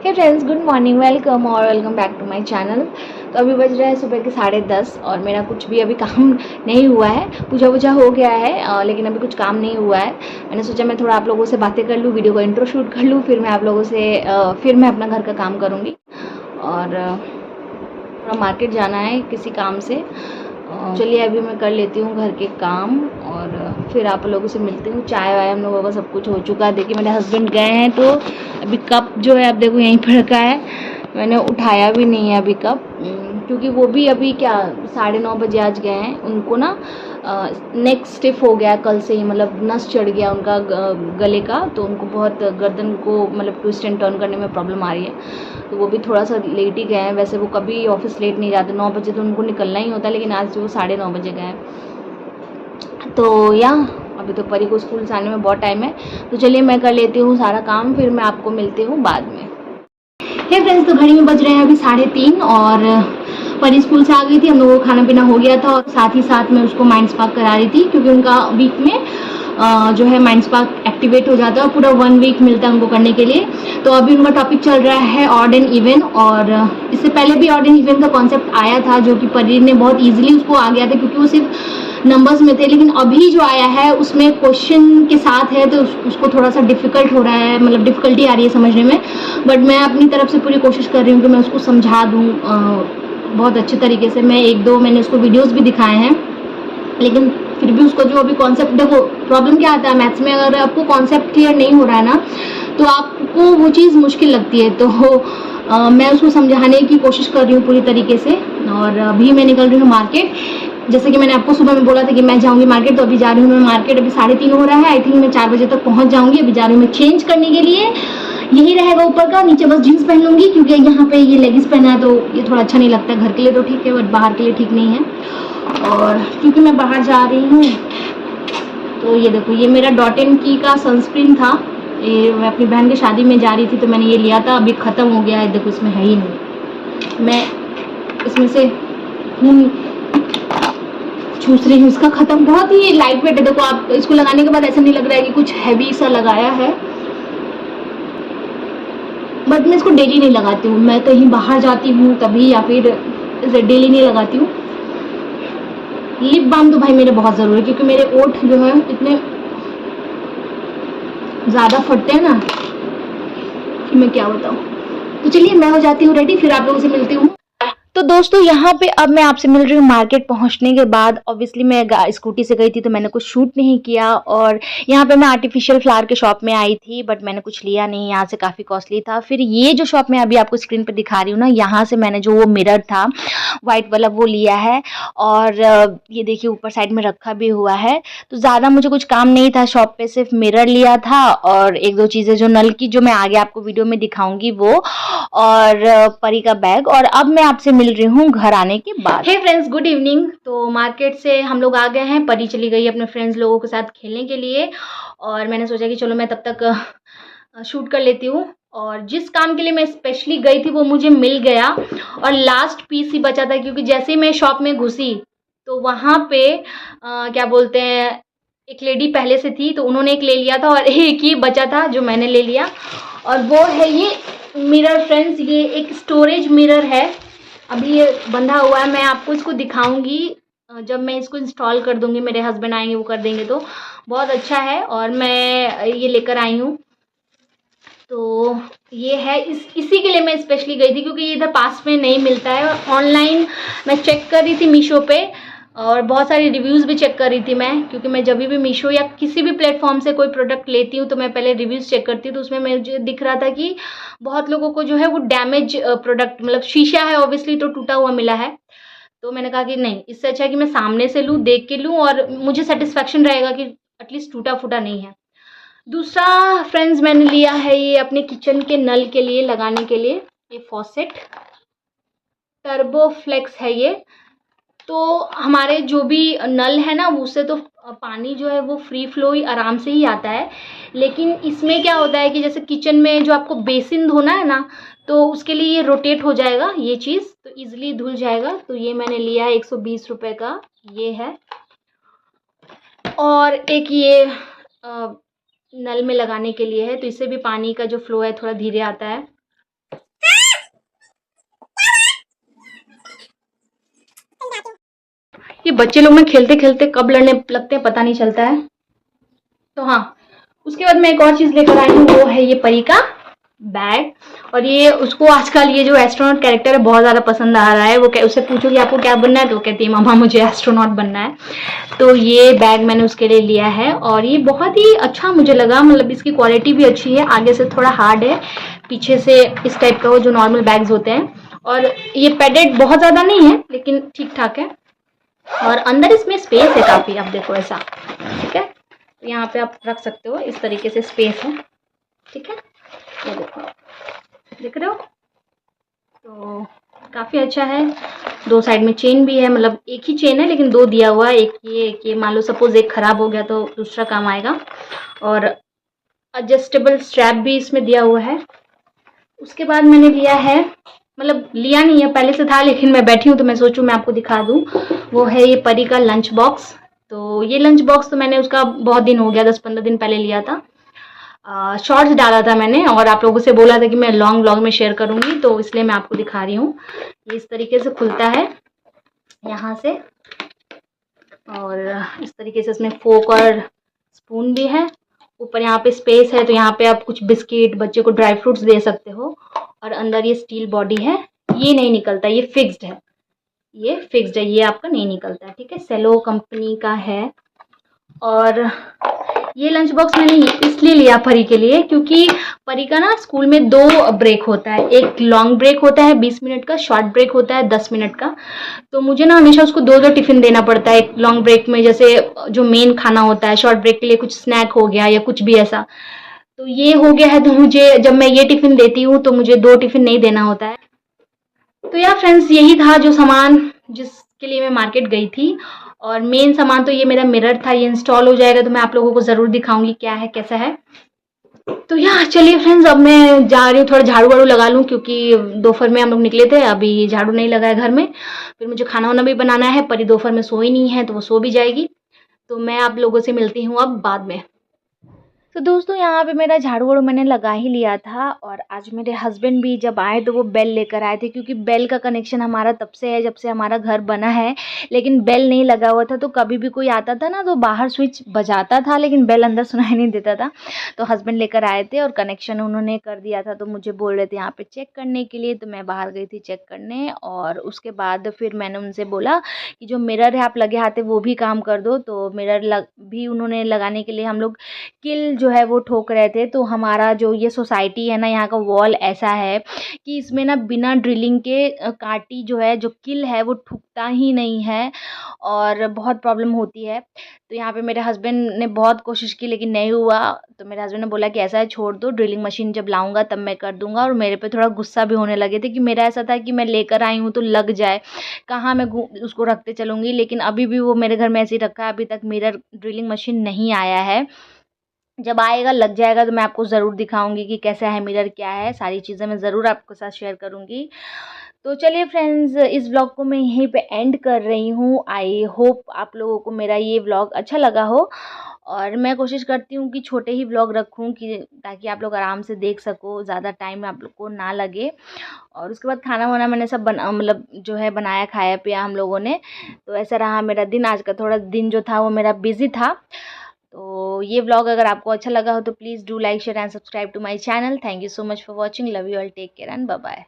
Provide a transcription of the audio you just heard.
हे friends, good morning, welcome और welcome back to my channel. तो अभी बज रहा है सुबह के 10:30 और मेरा कुछ भी अभी काम नहीं हुआ है। पूजा वूजा हो गया है लेकिन अभी कुछ काम नहीं हुआ है। मैंने सोचा मैं थोड़ा आप लोगों से बातें कर लूँ, वीडियो को इंट्रो शूट कर लूँ, फिर मैं आप लोगों से फिर मैं अपना घर का काम करूँगी। और थोड़ा मार्केट जाना है किसी काम से। चलिए अभी मैं कर लेती हूँ घर के काम और फिर आप लोगों से मिलती हूँ। चाय वाय हम लोगों का सब कुछ हो चुका है। देखिए मेरे हस्बैंड गए हैं तो अभी कप जो है आप देखो यहीं पर रखा है, मैंने उठाया भी नहीं है अभी कप, क्योंकि वो भी अभी क्या 9:30 बजे आज गए हैं। उनको ना नेक स्टिफ हो गया कल से ही, मतलब नस चढ़ गया उनका गले का, तो उनको बहुत गर्दन को मतलब ट्विस्ट एंड टर्न करने में प्रॉब्लम आ रही है। तो वो भी थोड़ा सा लेट ही गए हैं। वैसे वो कभी ऑफिस लेट नहीं जाते, 9 बजे तो उनको निकलना ही होता है, लेकिन आज वो 9:30 बजे गए हैं। तो या अभी तो परी को स्कूल से आने में बहुत टाइम है। तो चलिए मैं कर लेती हूँ सारा काम, फिर मैं आपको मिलती हूँ बाद में। हे फ्रेंड्स, तो घड़ी में बज रहे हैं अभी 3:30 और परी स्कूल से आ गई थी। हम लोगों को खाना पीना हो गया था और साथ ही साथ मैं उसको माइंड स्पार्क करा रही थी, क्योंकि उनका वीक में जो है माइंड स्पार्क एक्टिवेट हो जाता है और पूरा 1 वीक मिलता है उनको करने के लिए। तो अभी उनका टॉपिक चल रहा है ऑड एंड इवन, और इससे पहले भी ऑड एंड इवन का कॉन्सेप्ट आया था जो कि परी ने बहुत ईजिली उसको आ गया था, क्योंकि वो सिर्फ नंबर्स में थे। लेकिन अभी जो आया है उसमें क्वेश्चन के साथ है, तो उसको थोड़ा सा डिफिकल्ट हो रहा है, मतलब डिफिकल्टी आ रही है समझने में। बट मैं अपनी तरफ से पूरी कोशिश कर रही हूँ कि मैं उसको समझा दूँ बहुत अच्छे तरीके से। मैं 1-2 मैंने उसको वीडियोस भी दिखाए हैं, लेकिन फिर भी उसको जो अभी कॉन्सेप्ट, देखो प्रॉब्लम क्या आता है मैथ्स में, अगर आपको कॉन्सेप्ट क्लियर नहीं हो रहा है ना तो आपको वो चीज़ मुश्किल लगती है। तो मैं उसको समझाने की कोशिश कर रही हूँ पूरी तरीके से। और अभी मैं निकल रही हूँ मार्केट। जैसे कि मैंने आपको सुबह में बोला था कि मैं जाऊंगी मार्केट, तो अभी जा रही हूँ मैं मार्केट। अभी 3:30 हो रहा है, आई थिंक मैं 4 बजे तक पहुंच जाऊंगी। अभी जा रही हूँ मैं चेंज करने के लिए। यही रहेगा ऊपर का, नीचे बस जीन्स पहन लूंगी, क्योंकि यहाँ पे ये लेगिंग्स पहना है तो ये थोड़ा अच्छा नहीं लगता है। घर के लिए तो ठीक है बट बाहर के लिए ठीक नहीं है। और क्योंकि मैं बाहर जा रही हूँ तो ये देखो, ये मेरा डॉट एंड की का सनस्क्रीन था। ये मैं अपनी बहन की शादी में जा रही थी तो मैंने ये लिया था, अभी ख़त्म हो गया है। देखो इसमें है ही नहीं, मैं इसमें से खून चूस रही हूँ इसका। ख़त्म, बहुत ही लाइट वेट है। देखो आप इसको लगाने के बाद ऐसा नहीं लग रहा है कि कुछ हैवी सा लगाया है। बट मैं इसको डेली नहीं लगाती हूँ, मैं कहीं बाहर जाती हूँ तभी, या फिर डेली नहीं लगाती हूँ। लिप बाम तो भाई मेरे बहुत ज़रूरी है, क्योंकि मेरे ओठ जो है इतने ज़्यादा फटते हैं ना कि मैं क्या बताऊँ। तो चलिए मैं हो जाती हूँ रेडी, फिर आप लोगों से मिलती हूँ। तो दोस्तों यहाँ पे अब मैं आपसे मिल रही हूँ मार्केट पहुँचने के बाद। ऑब्वियसली मैं स्कूटी से गई थी तो मैंने कुछ शूट नहीं किया, और यहाँ पे मैं आर्टिफिशियल फ्लावर के शॉप में आई थी बट मैंने कुछ लिया नहीं, यहाँ से काफ़ी कॉस्टली था। फिर ये जो शॉप मैं अभी आपको स्क्रीन पर दिखा रही हूँ ना, यहाँ से मैंने जो वो मिरर था वाइट वाला वो लिया है। और ये देखिए ऊपर साइड में रखा भी हुआ है। तो ज़्यादा मुझे कुछ काम नहीं था शॉप पे, सिर्फ मिरर लिया था और 1-2 चीज़ें जो नल की, जो मैं आगे आपको वीडियो में दिखाऊंगी वो, और परी का बैग। और अब मैं आपसे मिल रही हूँ घर आने के बाद। Hey friends, good evening. तो मार्केट से हम लोग आ गए हैं, परी चली गई अपने फ्रेंड्स लोगों के साथ खेलने के लिए, और मैंने सोचा कि चलो मैं तब तक शूट कर लेती हूँ। और जिस काम के लिए मैं स्पेशली गई थी वो मुझे मिल गया, और लास्ट पीस ही बचा था, क्योंकि जैसे ही मैं शॉप में घुसी तो वहाँ पे क्या बोलते हैं, एक लेडी पहले से थी तो उन्होंने एक ले लिया था और एक ही बचा था जो मैंने ले लिया, और वो है ये मिरर फ्रेंड्स। ये एक स्टोरेज मिरर है, अभी ये बंधा हुआ है। मैं आपको इसको दिखाऊंगी जब मैं इसको इंस्टॉल कर दूंगी, मेरे हस्बैंड आएंगे वो कर देंगे। तो बहुत अच्छा है और मैं ये लेकर आई हूँ। तो ये है, इसी के लिए मैं स्पेशली गई थी, क्योंकि ये इधर पास में नहीं मिलता है। ऑनलाइन मैं चेक कर रही थी मीशो पे, और बहुत सारी रिव्यूज़ भी चेक कर रही थी मैं, क्योंकि मैं जब भी मीशो या किसी भी प्लेटफॉर्म से कोई प्रोडक्ट लेती हूँ तो मैं पहले रिव्यूज़ चेक करती हूँ। तो उसमें मुझे दिख रहा था कि बहुत लोगों को जो है वो डैमेज प्रोडक्ट, मतलब शीशा है ऑब्वियसली तो टूटा हुआ मिला है। तो मैंने कहा कि नहीं, इससे अच्छा है कि मैं सामने से लूँ, देख के लूँ, और मुझे सेटिस्फेक्शन रहेगा कि एटलीस्ट टूटा फूटा नहीं है। दूसरा फ्रेंड्स मैंने लिया है ये अपने किचन के नल के लिए लगाने के लिए, ये फॉसेट टर्बो फ्लेक्स है ये। तो हमारे जो भी नल है ना उससे तो पानी जो है वो फ्री फ्लो ही आराम से ही आता है। लेकिन इसमें क्या होता है कि जैसे किचन में जो आपको बेसिन धोना है ना, तो उसके लिए ये रोटेट हो जाएगा ये चीज़, तो इजीली धुल जाएगा। तो ये मैंने लिया है 120 रुपये का, ये है। और एक ये नल में लगाने के लिए है, तो इससे भी पानी का जो फ्लो है थोड़ा धीरे आता है। ये बच्चे लोग ना खेलते खेलते कब लड़ने लगते हैं पता नहीं चलता है। तो हाँ, उसके बाद मैं एक और चीज़ लेकर आई हूँ, वो है ये परी का बैग। और ये उसको आजकल ये जो एस्ट्रोनॉट कैरेक्टर है बहुत ज़्यादा पसंद आ रहा है। वो उससे पूछो कि आपको क्या बनना है, तो वो कहती है मामा मुझे एस्ट्रोनॉट बनना है। तो ये बैग मैंने उसके लिए लिया है और ये बहुत ही अच्छा मुझे लगा, मतलब इसकी क्वालिटी भी अच्छी है, आगे से थोड़ा हार्ड है, पीछे से इस टाइप का वो जो नॉर्मल बैग्स होते हैं। और ये पैडेड बहुत ज़्यादा नहीं है लेकिन ठीक ठाक है। और अंदर इसमें स्पेस है काफ़ी, आप देखो ऐसा, ठीक है। तो यहाँ पे आप रख सकते हो, इस तरीके से स्पेस है, ठीक है। ये देखो, देख रहे हो, तो काफ़ी अच्छा है। दो साइड में चेन भी है, मतलब एक ही चेन है लेकिन दो दिया हुआ है, एक ये मान लो सपोज एक खराब हो गया तो दूसरा काम आएगा। और एडजस्टेबल स्ट्रैप भी इसमें दिया हुआ है। उसके बाद मैंने लिया है, मतलब लिया नहीं है, पहले से था लेकिन मैं बैठी हूँ तो मैं सोचूं मैं आपको दिखा दूँ, वो है ये परी का लंच बॉक्स। तो ये लंच बॉक्स तो मैंने उसका बहुत दिन हो गया, 10-15 दिन पहले लिया था। शॉर्ट्स डाला था मैंने और आप लोगों से बोला था कि मैं लॉन्ग व्लॉग में शेयर करूंगी, तो इसलिए मैं आपको दिखा रही हूँ। ये इस तरीके से खुलता है यहाँ से, और इस तरीके से इसमें फोक और स्पून भी है। ऊपर यहाँ पे स्पेस है, तो यहाँ पे आप कुछ बिस्किट, बच्चे को ड्राई फ्रूट्स दे सकते हो। और अंदर ये स्टील बॉडी है, ये नहीं निकलता, ये फिक्स्ड है, ये फिक्स्ड है, ये आपका नहीं निकलता है, ठीक है। सेलो कंपनी का है। और ये लंच बॉक्स मैंने इसलिए लिया परी के लिए क्योंकि परी का ना स्कूल में 2 ब्रेक होता है, एक लॉन्ग ब्रेक होता है 20 मिनट का, शॉर्ट ब्रेक होता है 10 मिनट का। तो मुझे ना हमेशा उसको 2-2 टिफिन देना पड़ता है। एक लॉन्ग ब्रेक में जैसे जो मेन खाना होता है, शॉर्ट ब्रेक के लिए कुछ स्नैक हो गया या कुछ भी ऐसा। तो ये हो गया है, तो मुझे जब मैं ये टिफिन देती हूँ तो मुझे 2 टिफिन नहीं देना होता है। तो यार फ्रेंड्स, यही था जो सामान जिसके लिए मैं मार्केट गई थी। और मेन सामान तो ये मेरा मिरर था, ये इंस्टॉल हो जाएगा तो मैं आप लोगों को ज़रूर दिखाऊंगी क्या है कैसा है। तो यार चलिए फ्रेंड्स, अब मैं जा रही हूँ, थोड़ा झाड़ू वाड़ू लगा लूँ क्योंकि दोपहर में हम लोग निकले थे, अभी झाड़ू नहीं लगा है घर में। फिर मुझे खाना वाना भी बनाना है, परी दोपहर में सोई नहीं है तो वो सो भी जाएगी। तो मैं आप लोगों से मिलती हूँ अब बाद में। तो दोस्तों, यहाँ पे मेरा झाड़ू वाड़ू मैंने लगा ही लिया था। और आज मेरे हस्बैंड भी जब आए तो वो बेल लेकर आए थे, क्योंकि बेल का कनेक्शन हमारा तब से है जब से हमारा घर बना है, लेकिन बेल नहीं लगा हुआ था। तो कभी भी कोई आता था ना तो बाहर स्विच बजाता था लेकिन बेल अंदर सुनाई नहीं देता था। तो हस्बैंड लेकर आए थे और कनेक्शन उन्होंने कर दिया था। तो मुझे बोल रहे थे यहाँ पे चेक करने के लिए, तो मैं बाहर गई थी चेक करने। और उसके बाद फिर मैंने उनसे बोला कि जो मिरर है आप लगे हाथ है वो भी काम कर दो। तो मिरर भी उन्होंने लगाने के लिए हम लोग किल जो है वो ठोक रहे थे। तो हमारा जो ये सोसाइटी है ना, यहाँ का वॉल ऐसा है कि इसमें ना बिना ड्रिलिंग के कांटी जो है, जो किल है वो ठुकता ही नहीं है और बहुत प्रॉब्लम होती है। तो यहाँ पे मेरे हस्बैंड ने बहुत कोशिश की लेकिन नहीं हुआ। तो मेरे हस्बैंड ने बोला कि ऐसा है, छोड़ दो, ड्रिलिंग मशीन जब लाऊंगा तब मैं कर दूंगा। और मेरे पे थोड़ा गुस्सा भी होने लगे थे कि मेरा ऐसा था कि मैं लेकर आई हूँ तो लग जाए, कहाँ मैं उसको रखते चलूँगी। लेकिन अभी भी वो मेरे घर में ऐसे ही रखा है, अभी तक मिरर ड्रिलिंग मशीन नहीं आया है। जब आएगा, लग जाएगा, तो मैं आपको ज़रूर दिखाऊंगी कि कैसा है मिरर, क्या है, सारी चीज़ें मैं ज़रूर आपके साथ शेयर करूंगी। तो चलिए फ्रेंड्स, इस व्लॉग को मैं यहीं पे एंड कर रही हूँ। आई होप आप लोगों को मेरा ये व्लॉग अच्छा लगा हो। और मैं कोशिश करती हूँ कि छोटे ही व्लॉग रखूँ कि ताकि आप लोग आराम से देख सको, ज़्यादा टाइम आप लोग को ना लगे। और उसके बाद खाना वाना मैंने सब मतलब जो है बनाया, खाया पिया हम लोगों ने। तो ऐसा रहा मेरा दिन। आज का थोड़ा दिन जो था वो मेरा बिजी था। तो ये व्लॉग अगर आपको अच्छा लगा हो तो please do like, share and subscribe to my channel. Thank you so much for watching. Love you all, take care and bye bye.